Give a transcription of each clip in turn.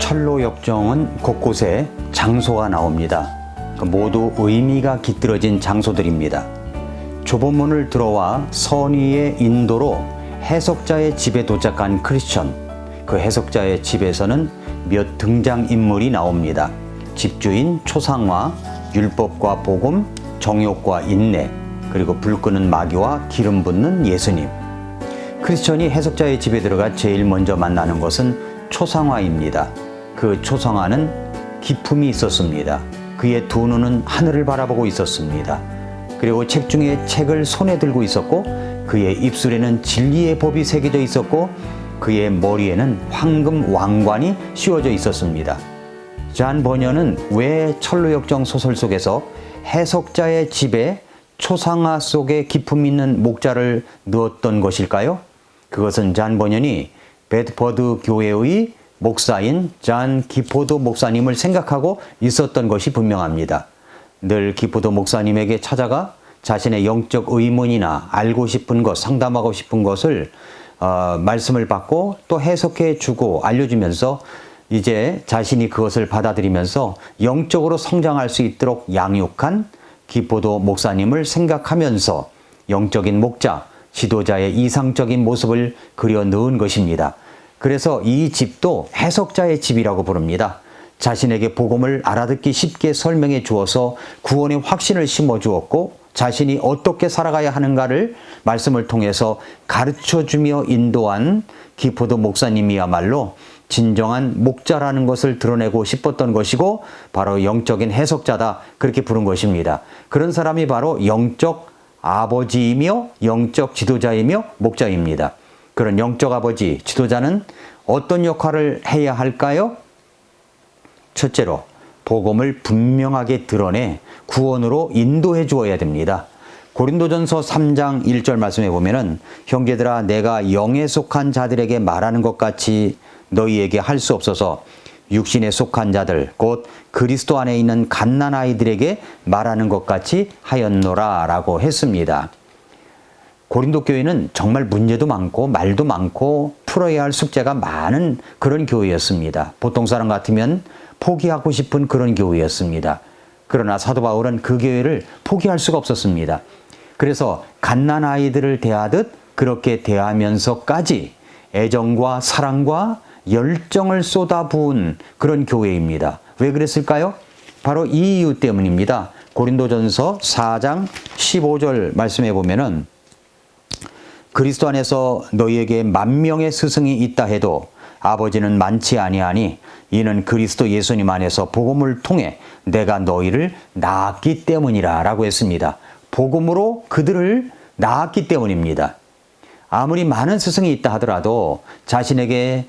철로 역정은 곳곳에 장소가 나옵니다. 모두 의미가 깃들어진 장소들입니다. 좁은 문을 들어와 선의의 인도로 해석자의 집에 도착한 크리스천, 그 해석자의 집에서는 몇 등장인물이 나옵니다. 집주인 초상화, 율법과 복음, 정욕과 인내, 그리고 불 끄는 마귀와 기름 붓는 예수님. 크리스천이 해석자의 집에 들어가 제일 먼저 만나는 것은 초상화입니다. 그 초상화는 기품이 있었습니다. 그의 두 눈은 하늘을 바라보고 있었습니다. 그리고 책 중에 책을 손에 들고 있었고, 그의 입술에는 진리의 법이 새겨져 있었고, 그의 머리에는 황금 왕관이 씌워져 있었습니다. 잔 버녀는 왜 철로역정 소설 속에서 해석자의 집에 초상화 속에 기품 있는 목자를 넣었던 것일까요? 그것은 잔 버년이 베드퍼드 교회의 목사인 잔 기포드 목사님을 생각하고 있었던 것이 분명합니다. 늘 기포드 목사님에게 찾아가 자신의 영적 의문이나 알고 싶은 것, 상담하고 싶은 것을 말씀을 받고 또 해석해 주고 알려주면서 이제 자신이 그것을 받아들이면서 영적으로 성장할 수 있도록 양육한 기포드 목사님을 생각하면서 영적인 목자, 지도자의 이상적인 모습을 그려 넣은 것입니다. 그래서 이 집도 해석자의 집이라고 부릅니다. 자신에게 복음을 알아듣기 쉽게 설명해 주어서 구원의 확신을 심어 주었고, 자신이 어떻게 살아가야 하는가를 말씀을 통해서 가르쳐 주며 인도한 기포드 목사님이야말로 진정한 목자라는 것을 드러내고 싶었던 것이고, 바로 영적인 해석자다, 그렇게 부른 것입니다. 그런 사람이 바로 영적 아버지이며 영적 지도자이며 목자입니다. 그런 영적 아버지, 지도자는 어떤 역할을 해야 할까요? 첫째로 복음을 분명하게 드러내 구원으로 인도해 주어야 됩니다. 고린도전서 3장 1절 말씀에 보면은, 형제들아, 내가 영에 속한 자들에게 말하는 것 같이 너희에게 할 수 없어서 육신에 속한 자들, 곧 그리스도 안에 있는 갓난아이들에게 말하는 것 같이 하였노라 라고 했습니다. 고린도 교회는 정말 문제도 많고 말도 많고 풀어야 할 숙제가 많은 그런 교회였습니다. 보통 사람 같으면 포기하고 싶은 그런 교회였습니다. 그러나 사도 바울은 그 교회를 포기할 수가 없었습니다. 그래서 갓난아이들을 대하듯 그렇게 대하면서까지 애정과 사랑과 열정을 쏟아부은 그런 교회입니다. 왜 그랬을까요? 바로 이 이유 때문입니다. 고린도전서 4장 15절 말씀해 보면은, 그리스도 안에서 너희에게 10,000명의 스승이 있다 해도 아버지는 많지 아니하니 이는 그리스도 예수님 안에서 복음을 통해 내가 너희를 낳았기 때문이라 라고 했습니다. 복음으로 그들을 낳았기 때문입니다. 아무리 많은 스승이 있다 하더라도 자신에게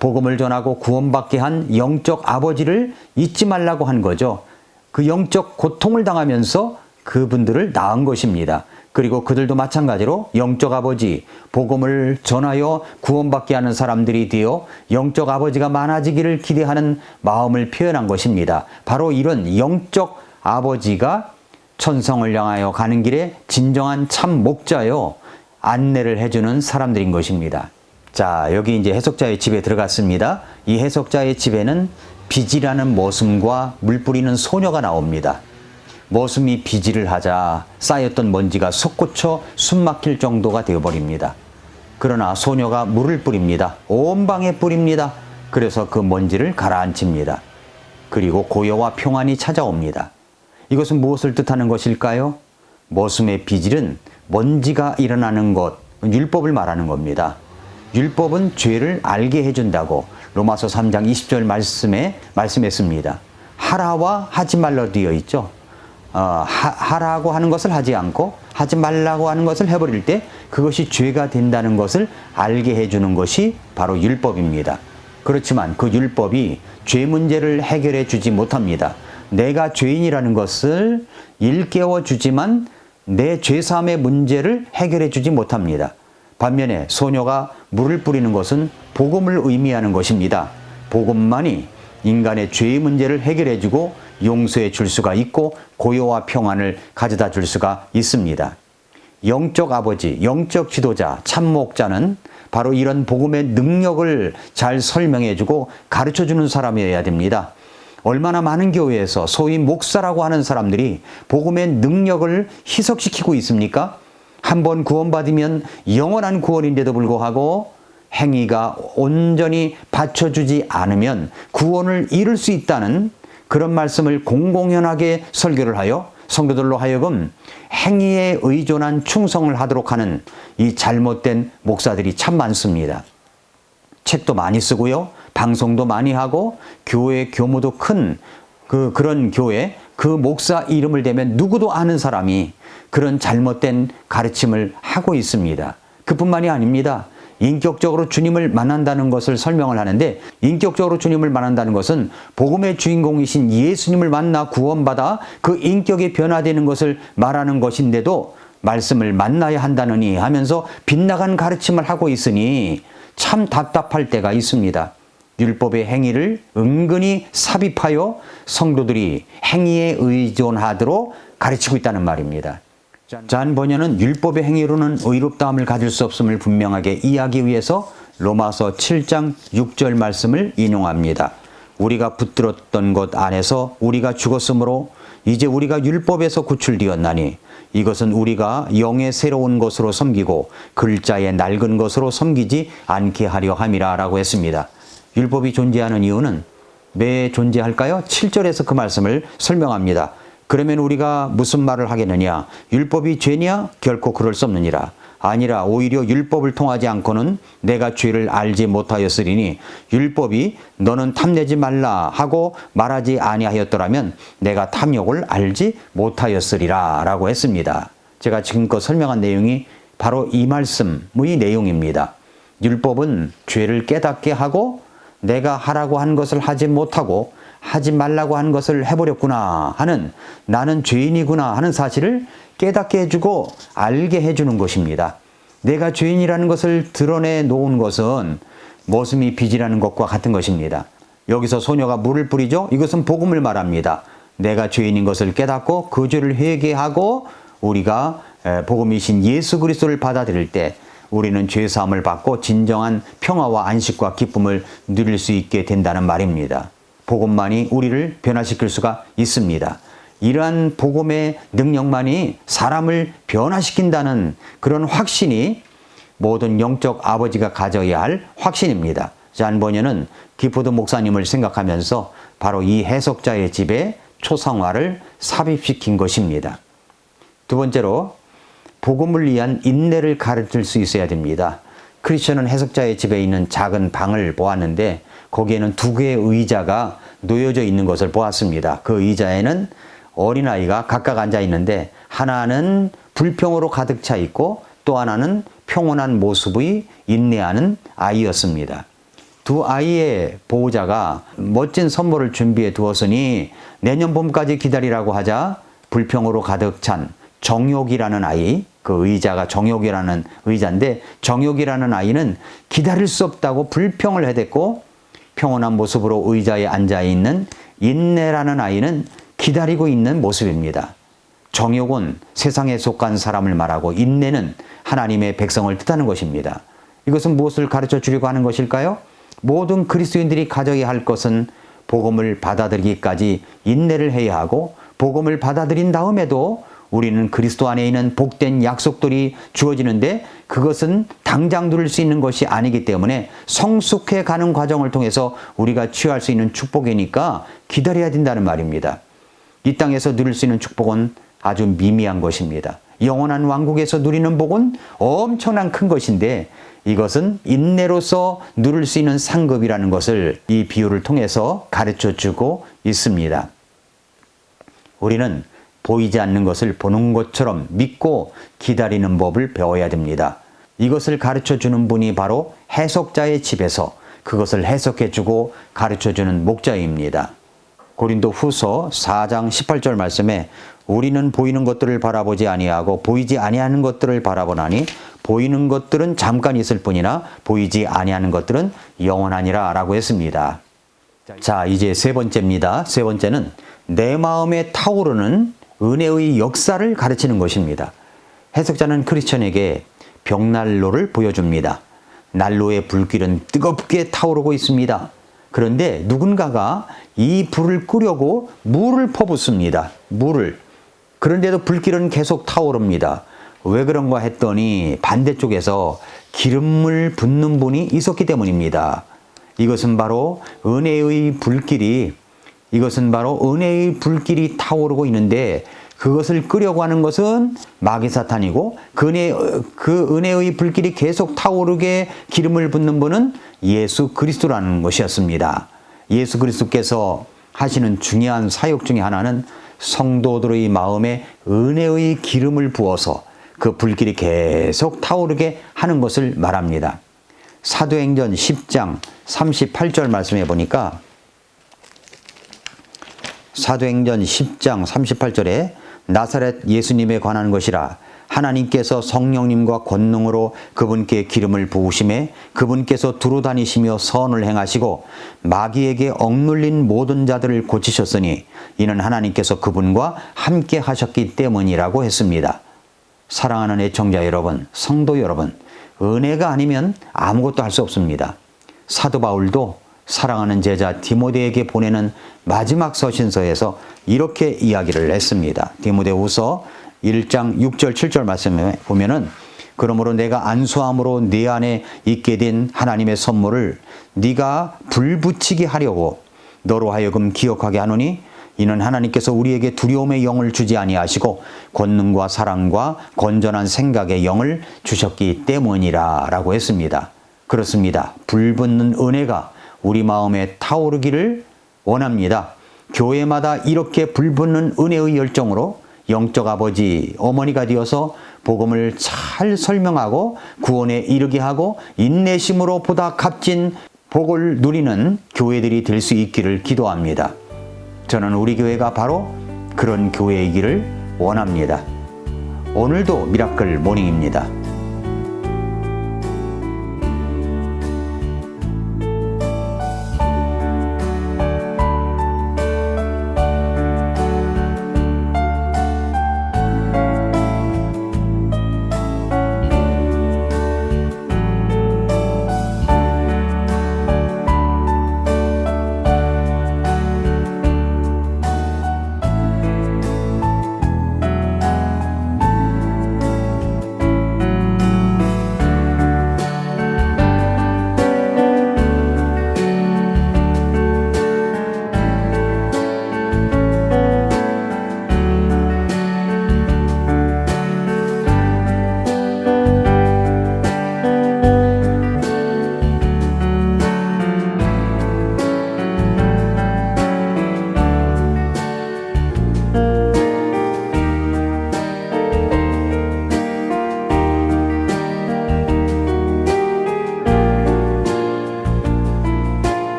복음을 전하고 구원받게 한 영적 아버지를 잊지 말라고 한 거죠. 그 영적 고통을 당하면서 그분들을 낳은 것입니다. 그리고 그들도 마찬가지로 영적 아버지, 복음을 전하여 구원받게 하는 사람들이 되어 영적 아버지가 많아지기를 기대하는 마음을 표현한 것입니다. 바로 이런 영적 아버지가 천성을 향하여 가는 길에 진정한 참 목자요, 안내를 해주는 사람들인 것입니다. 자, 여기 이제 해석자의 집에 들어갔습니다. 이 해석자의 집에는 비질하는 머슴과 물 뿌리는 소녀가 나옵니다. 머슴이 비질을 하자 쌓였던 먼지가 솟구쳐 숨막힐 정도가 되어버립니다. 그러나 소녀가 물을 뿌립니다. 온 방에 뿌립니다. 그래서 그 먼지를 가라앉힙니다. 그리고 고요와 평안이 찾아옵니다. 이것은 무엇을 뜻하는 것일까요? 머슴의 비질은 먼지가 일어나는 것, 율법을 말하는 겁니다. 율법은 죄를 알게 해준다고 로마서 3장 20절 말씀에 말씀했습니다. 하라와 하지 말라 되어 있죠. 하라고 하는 것을 하지 않고 하지 말라고 하는 것을 해버릴 때 그것이 죄가 된다는 것을 알게 해주는 것이 바로 율법입니다. 그렇지만 그 율법이 죄 문제를 해결해 주지 못합니다. 내가 죄인이라는 것을 일깨워 주지만 내 죄사함의 문제를 해결해 주지 못합니다. 반면에 소녀가 물을 뿌리는 것은 복음을 의미하는 것입니다. 복음만이 인간의 죄의 문제를 해결해 주고 용서해 줄 수가 있고 고요와 평안을 가져다 줄 수가 있습니다. 영적 아버지, 영적 지도자, 참목자는 바로 이런 복음의 능력을 잘 설명해주고 가르쳐주는 사람이어야 됩니다. 얼마나 많은 교회에서 소위 목사라고 하는 사람들이 복음의 능력을 희석시키고 있습니까? 한번 구원받으면 영원한 구원인데도 불구하고 행위가 온전히 받쳐주지 않으면 구원을 잃을 수 있다는 그런 말씀을 공공연하게 설교를 하여 성도들로 하여금 행위에 의존한 충성을 하도록 하는 이 잘못된 목사들이 참 많습니다. 책도 많이 쓰고요. 방송도 많이 하고 교회 규모도 큰 그런 교회 그 목사 이름을 대면 누구도 아는 사람이 그런 잘못된 가르침을 하고 있습니다. 그뿐만이 아닙니다. 인격적으로 주님을 만난다는 것을 설명을 하는데 인격적으로 주님을 만난다는 것은 복음의 주인공이신 예수님을 만나 구원받아 그 인격이 변화되는 것을 말하는 것인데도 말씀을 만나야 한다느니 하면서 빗나간 가르침을 하고 있으니 참 답답할 때가 있습니다. 율법의 행위를 은근히 삽입하여 성도들이 행위에 의존하도록 가르치고 있다는 말입니다. 잔 번연은 율법의 행위로는 의롭다함을 가질 수 없음을 분명하게 이해하기 위해서 로마서 7장 6절 말씀을 인용합니다. 우리가 붙들었던 것 안에서 우리가 죽었으므로 이제 우리가 율법에서 구출되었나니 이것은 우리가 영의 새로운 것으로 섬기고 글자의 낡은 것으로 섬기지 않게 하려 함이라 라고 했습니다. 율법이 존재하는 이유는 왜 존재할까요? 7절에서 그 말씀을 설명합니다. 그러면 우리가 무슨 말을 하겠느냐? 율법이 죄냐? 결코 그럴 수 없느니라. 아니라 오히려 율법을 통하지 않고는 내가 죄를 알지 못하였으리니 율법이 너는 탐내지 말라 하고 말하지 아니하였더라면 내가 탐욕을 알지 못하였으리라 라고 했습니다. 제가 지금껏 설명한 내용이 바로 이 말씀의 내용입니다. 율법은 죄를 깨닫게 하고 내가 하라고 한 것을 하지 못하고 하지 말라고 한 것을 해버렸구나 하는 나는 죄인이구나 하는 사실을 깨닫게 해주고 알게 해주는 것입니다. 내가 죄인이라는 것을 드러내 놓은 것은 머슴이 빚이라는 것과 같은 것입니다. 여기서 소녀가 물을 뿌리죠. 이것은 복음을 말합니다. 내가 죄인인 것을 깨닫고 그 죄를 회개하고 우리가 복음이신 예수 그리스도를 받아들일 때 우리는 죄사함을 받고 진정한 평화와 안식과 기쁨을 누릴 수 있게 된다는 말입니다. 복음만이 우리를 변화시킬 수가 있습니다. 이러한 복음의 능력만이 사람을 변화시킨다는 그런 확신이 모든 영적 아버지가 가져야 할 확신입니다. 잔 번연은 기포드 목사님을 생각하면서 바로 이 해석자의 집에 초상화를 삽입시킨 것입니다. 두 번째로 복음을 위한 인내를 가르칠 수 있어야 됩니다. 크리스천은 해석자의 집에 있는 작은 방을 보았는데 거기에는 두 개의 의자가 놓여져 있는 것을 보았습니다. 그 의자에는 어린아이가 각각 앉아 있는데 하나는 불평으로 가득 차 있고 또 하나는 평온한 모습의 인내하는 아이였습니다. 두 아이의 보호자가 멋진 선물을 준비해 두었으니 내년 봄까지 기다리라고 하자 불평으로 가득 찬 정욕이라는 아이, 그 의자가 정욕이라는 의자인데 정욕이라는 아이는 기다릴 수 없다고 불평을 해댔고 평온한 모습으로 의자에 앉아있는 인내라는 아이는 기다리고 있는 모습입니다. 정욕은 세상에 속한 사람을 말하고 인내는 하나님의 백성을 뜻하는 것입니다. 이것은 무엇을 가르쳐 주려고 하는 것일까요? 모든 그리스도인들이 가져야 할 것은 복음을 받아들이기까지 인내를 해야 하고 복음을 받아들인 다음에도 우리는 그리스도 안에 있는 복된 약속들이 주어지는데 그것은 당장 누릴 수 있는 것이 아니기 때문에 성숙해 가는 과정을 통해서 우리가 취할 수 있는 축복이니까 기다려야 된다는 말입니다. 이 땅에서 누릴 수 있는 축복은 아주 미미한 것입니다. 영원한 왕국에서 누리는 복은 엄청난 큰 것인데 이것은 인내로서 누릴 수 있는 상급이라는 것을 이 비유를 통해서 가르쳐주고 있습니다. 우리는 보이지 않는 것을 보는 것처럼 믿고 기다리는 법을 배워야 됩니다. 이것을 가르쳐주는 분이 바로 해석자의 집에서 그것을 해석해주고 가르쳐주는 목자입니다. 고린도 후서 4장 18절 말씀에 우리는 보이는 것들을 바라보지 아니하고 보이지 아니하는 것들을 바라보나니 보이는 것들은 잠깐 있을 뿐이나 보이지 아니하는 것들은 영원하니라 라고 했습니다. 자, 이제 세 번째입니다. 세 번째는 내 마음에 타오르는 은혜의 역사를 가르치는 것입니다. 해석자는 크리스천에게 벽난로를 보여줍니다. 난로의 불길은 뜨겁게 타오르고 있습니다. 그런데 누군가가 이 불을 끄려고 물을 퍼붓습니다. 물을. 그런데도 불길은 계속 타오릅니다. 왜 그런가 했더니 반대쪽에서 기름을 붓는 분이 있었기 때문입니다. 이것은 바로 은혜의 불길이 타오르고 있는데, 그것을 끄려고 하는 것은 마귀 사탄이고, 그 은혜의 불길이 계속 타오르게 기름을 붓는 분은 예수 그리스도라는 것이었습니다. 예수 그리스도께서 하시는 중요한 사역 중에 하나는 성도들의 마음에 은혜의 기름을 부어서 그 불길이 계속 타오르게 하는 것을 말합니다. 사도행전 10장 38절 말씀해 보니까, 사도행전 10장 38절에 나사렛 예수님에 관한 것이라 하나님께서 성령님과 권능으로 그분께 기름을 부으심에 그분께서 두루 다니시며 선을 행하시고 마귀에게 억눌린 모든 자들을 고치셨으니 이는 하나님께서 그분과 함께 하셨기 때문이라고 했습니다. 사랑하는 애청자 여러분, 성도 여러분, 은혜가 아니면 아무것도 할 수 없습니다. 사도 바울도 사랑하는 제자 디모데에게 보내는 마지막 서신서에서 이렇게 이야기를 했습니다. 디모데후서 1장 6절 7절 말씀에 보면은, 그러므로 내가 안수함으로 네 안에 있게 된 하나님의 선물을 네가 불붙이게 하려고 너로 하여금 기억하게 하노니 이는 하나님께서 우리에게 두려움의 영을 주지 아니하시고 권능과 사랑과 건전한 생각의 영을 주셨기 때문이라 라고 했습니다. 그렇습니다. 불붙는 은혜가 우리 마음에 타오르기를 원합니다. 교회마다 이렇게 불붙는 은혜의 열정으로 영적 아버지, 어머니가 되어서 복음을 잘 설명하고 구원에 이르게 하고 인내심으로 보다 값진 복을 누리는 교회들이 될 수 있기를 기도합니다. 저는 우리 교회가 바로 그런 교회이기를 원합니다. 오늘도 미라클 모닝입니다.